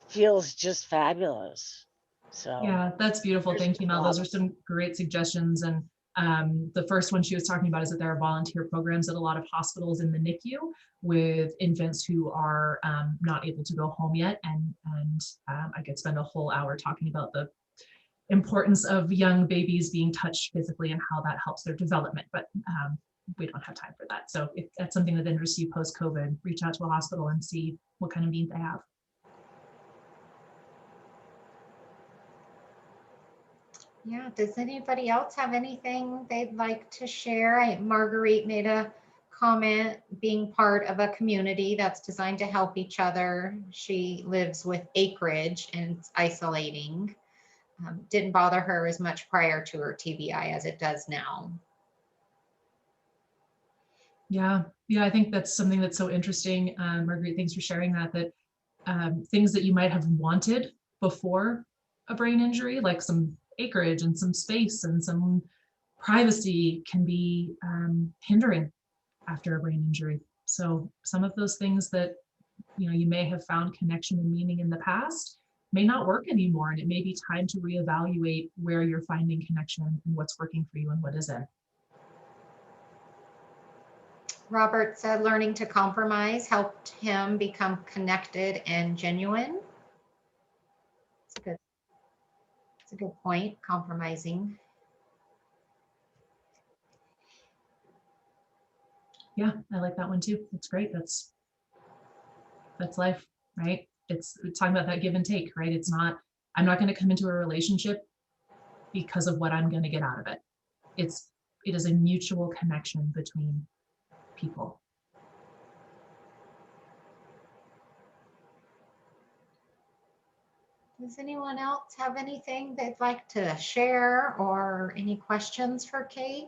feels just fabulous. So yeah, that's beautiful. Thank you, Mel. Those are some great suggestions. And the first one she was talking about is that there are volunteer programs at a lot of hospitals in the NICU with infants who are not able to go home yet. And I could spend a whole hour talking about the importance of young babies being touched physically and how that helps their development. But we don't have time for that. So if that's something that interests you post-COVID, reach out to a hospital and see what kind of need they have. Yeah, does anybody else have anything they'd like to share? Marguerite made a comment, being part of a community that's designed to help each other. She lives with acreage and it's isolating. Didn't bother her as much prior to her TBI as it does now. Yeah, I think that's something that's so interesting. Marguerite, thanks for sharing that things that you might have wanted before a brain injury, like some acreage and some space and some privacy, can be hindering after a brain injury. So some of those things that you may have found connection and meaning in the past may not work anymore, and it may be time to reevaluate where you're finding connection and what's working for you and what isn't. Robert said learning to compromise helped him become connected and genuine. It's a good point, compromising. Yeah, I like that one too. That's great. That's life, right? It's talking about that give and take, right? It's not, I'm not going to come into a relationship because of what I'm going to get out of it. It is a mutual connection between people. Does anyone else have anything they'd like to share or any questions for Kate?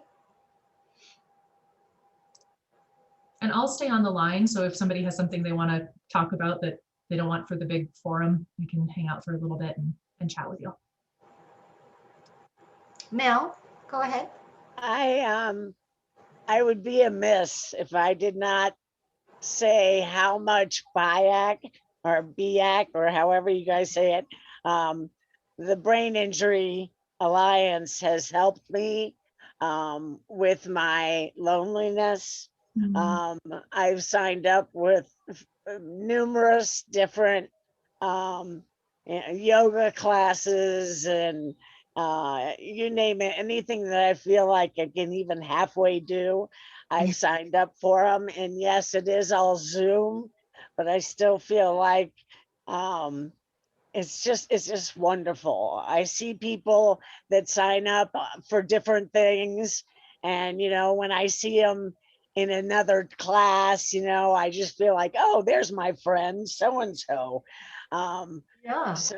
And I'll stay on the line. So if somebody has something they want to talk about that they don't want for the big forum, we can hang out for a little bit and chat with you. Mel, go ahead. I would be amiss if I did not say how much BIAC or BIAC or however you guys say it, the Brain Injury Alliance has helped me with my loneliness. I've signed up with numerous different yoga classes and you name it, anything that I feel like I can even halfway do, I've signed up for them. And yes, it is all Zoom, but I still feel like it's just wonderful. I see people that sign up for different things, and when I see them in another class, I just feel like, oh, there's my friend so and so. Yeah. So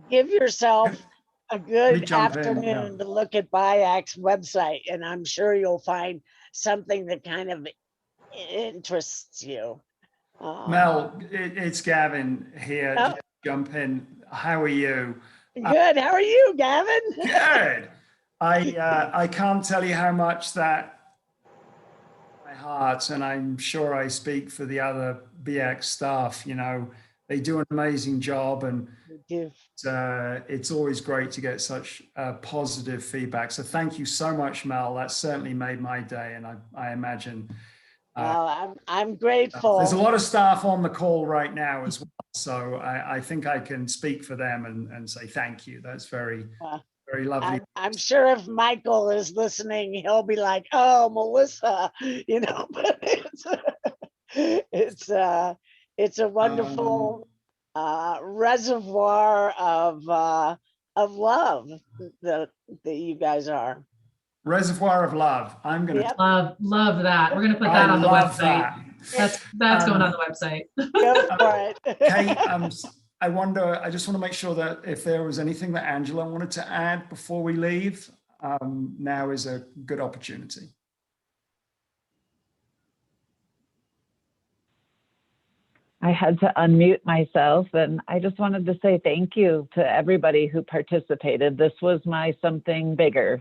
give yourself a good jump in, afternoon to look at BIAC's website, and I'm sure you'll find something that kind of interests you. Mel, it's Gavin here. Oh. Just jump in. How are you? Good. How are you, Gavin? Good. I can't tell you how much that my heart, and I'm sure I speak for the other BX staff. They do an amazing job, and it's always great to get such positive feedback. So thank you so much, Mel. That certainly made my day, and I imagine. I'm grateful. There's a lot of staff on the call right now as well, so I think I can speak for them and say thank you. That's very lovely. I'm sure if Michael is listening, he'll be like, "Oh, Melissa," But it's a wonderful reservoir of love that you guys are. Reservoir of love. I'm gonna love that. We're gonna put that on the website. That's going on the website. Go for it. Kate, I just want to make sure that if there was anything that Angela wanted to add before we leave, now is a good opportunity. I had to unmute myself, and I just wanted to say thank you to everybody who participated. This was my something bigger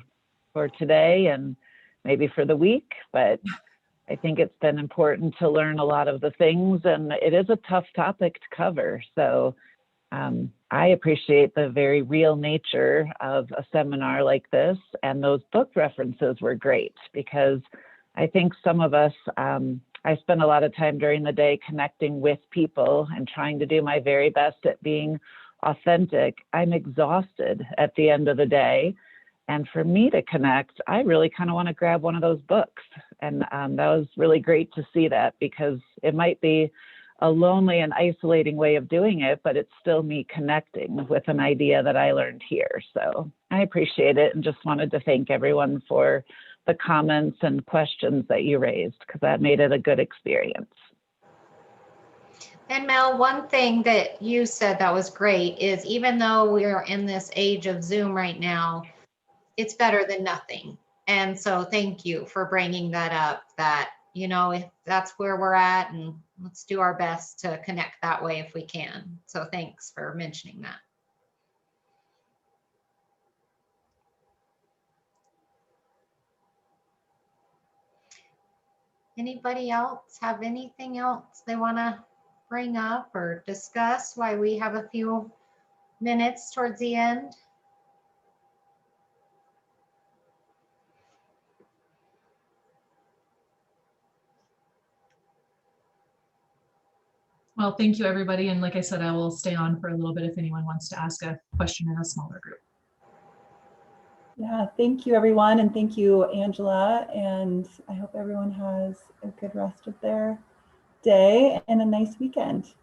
for today and maybe for the week, but I think it's been important to learn a lot of the things, and it is a tough topic to cover. So I appreciate the very real nature of a seminar like this, and those book references were great because I think some of us, I spend a lot of time during the day connecting with people and trying to do my very best at being authentic. I'm exhausted at the end of the day. And for me to connect, I really kind of want to grab one of those books. And that was really great to see that, because it might be a lonely and isolating way of doing it, but it's still me connecting with an idea that I learned here. So I appreciate it and just wanted to thank everyone for the comments and questions that you raised, because that made it a good experience. And Mel, one thing that you said that was great is, even though we are in this age of Zoom right now, it's better than nothing. And so thank you for bringing that up, that, if that's where we're at, and let's do our best to connect that way if we can. So thanks for mentioning that. Anybody else have anything else they want to bring up or discuss while we have a few minutes towards the end? Well, thank you, everybody. And like I said, I will stay on for a little bit if anyone wants to ask a question in a smaller group. Yeah, thank you, everyone. And thank you, Angela. And I hope everyone has a good rest of their day and a nice weekend.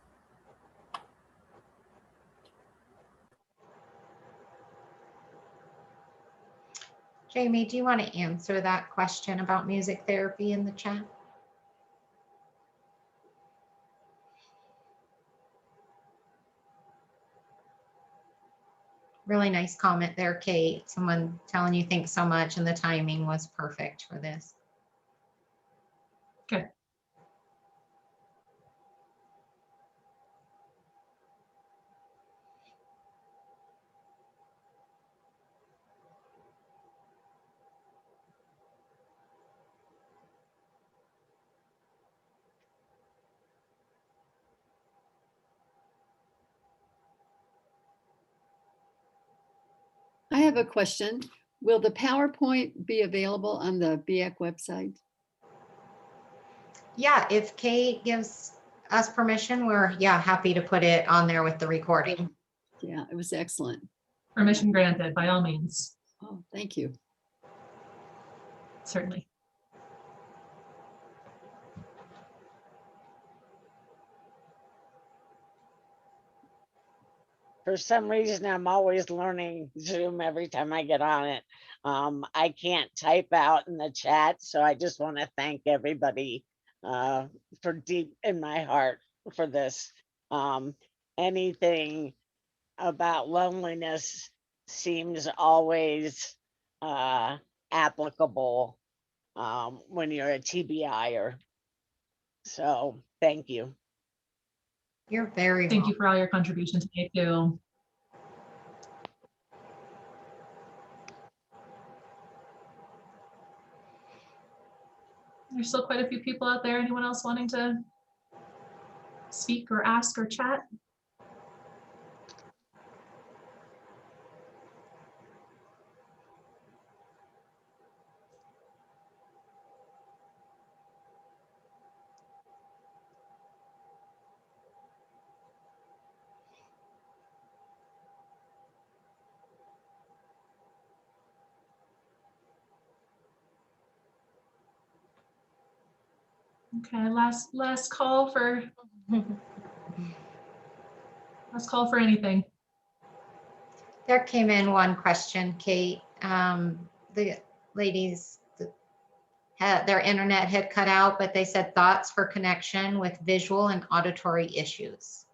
Jamie, do you want to answer that question about music therapy in the chat? Really nice comment there, Kate. Someone telling you thanks so much and the timing was perfect for this. Okay. I have a question. Will the PowerPoint be available on the BIAC website? Yeah, if Kate gives us permission, we're happy to put it on there with the recording. Yeah, it was excellent. Permission granted, by all means. Oh, thank you. Certainly. For some reason, I'm always learning Zoom every time I get on it. I can't type out in the chat, so I just want to thank everybody for deep in my heart for this. Anything about loneliness seems always applicable when you're a TBIer. So thank you. You're very Thank welcome. you for all your contribution today too. There's still quite a few people out there. Anyone else wanting to speak or ask or chat? Okay, last call for anything. There came in one question, Kate. The ladies, their internet had cut out, but they said thoughts for connection with visual and auditory issues.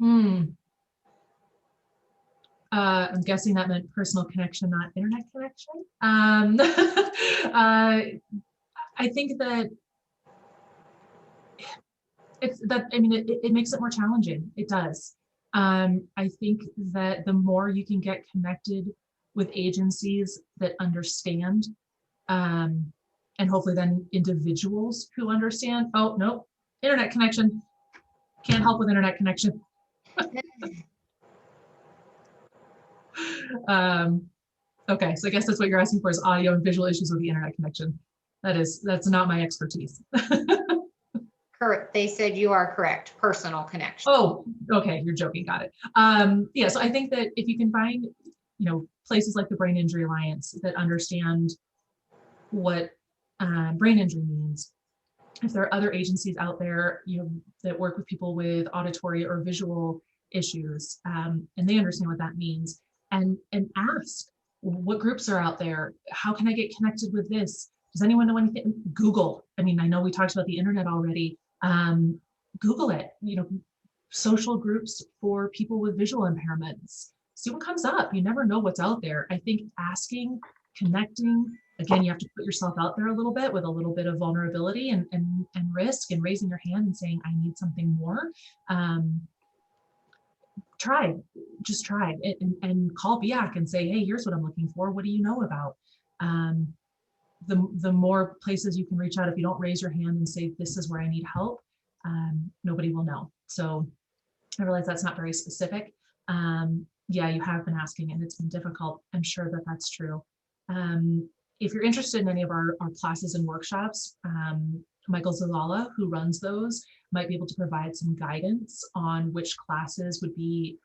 I'm guessing that meant personal connection, not internet connection. I think that it makes it more challenging. It does. I think that the more you can get connected with agencies that understand, and hopefully then individuals who understand, oh, no, internet connection, can't help with internet connection. Okay, so I guess that's what you're asking for is audio and visual issues with the internet connection. That's not my expertise. Correct. They said you are correct. Personal connection. Oh, okay. You're joking. Got it. Yeah. So I think that if you can find, places like the Brain Injury Alliance that understand what brain injury means, if there are other agencies out there, that work with people with auditory or visual issues, and they understand what that means, and ask what groups are out there. How can I get connected with this? Does anyone know anything? Google. I mean, I know we talked about the internet already. Google it, social groups for people with visual impairments. See what comes up. You never know what's out there. I think asking, connecting, again, you have to put yourself out there a little bit with a little bit of vulnerability and risk, and raising your hand and saying, I need something more. Just try and call BIAC and say, hey, here's what I'm looking for. What do you know about? the more places you can reach out. If you don't raise your hand and say, this is where I need help, nobody will know. So I realize that's not very specific. Yeah, you have been asking and it's been difficult. I'm sure that that's true. If you're interested in any of our classes and workshops, Michael Zavala, who runs those, might be able to provide some guidance on which classes would be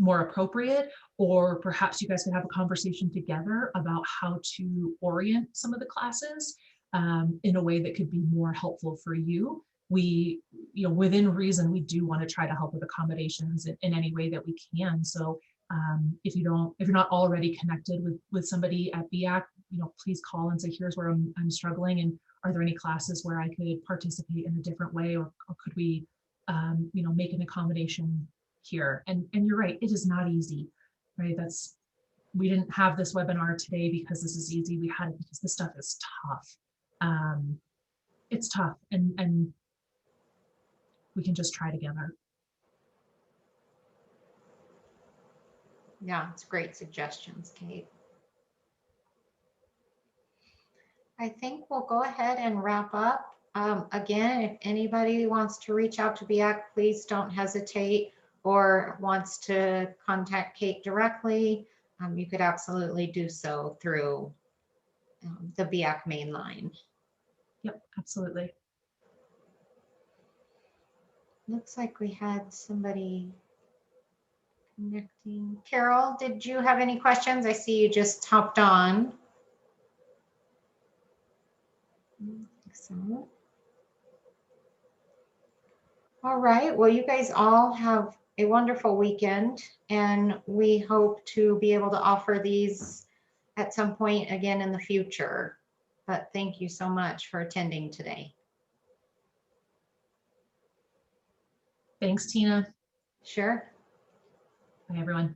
more appropriate, or perhaps you guys could have a conversation together about how to orient some of the classes in a way that could be more helpful for you. We, within reason, we do want to try to help with accommodations in any way that we can. So if you're not already connected with somebody at BIAC, please call and say, here's where I'm struggling, and are there any classes where I could participate in a different way, or could we, make an accommodation here? And you're right, it is not easy, right? We didn't have this webinar today because this is easy. We had it because this stuff is tough. It's tough, and we can just try together. Yeah, it's great suggestions, Kate. I think we'll go ahead and wrap up. Again, if anybody wants to reach out to BIAC, please don't hesitate, or wants to contact Kate directly, you could absolutely do so through the BIAC main line. Yep, absolutely. Looks like we had somebody connecting. Carol, did you have any questions? I see you just hopped on. Excellent. All right, well, you guys all have a wonderful weekend, and we hope to be able to offer these at some point again in the future. But thank you so much for attending today. Thanks, Tina. Sure. Bye, everyone.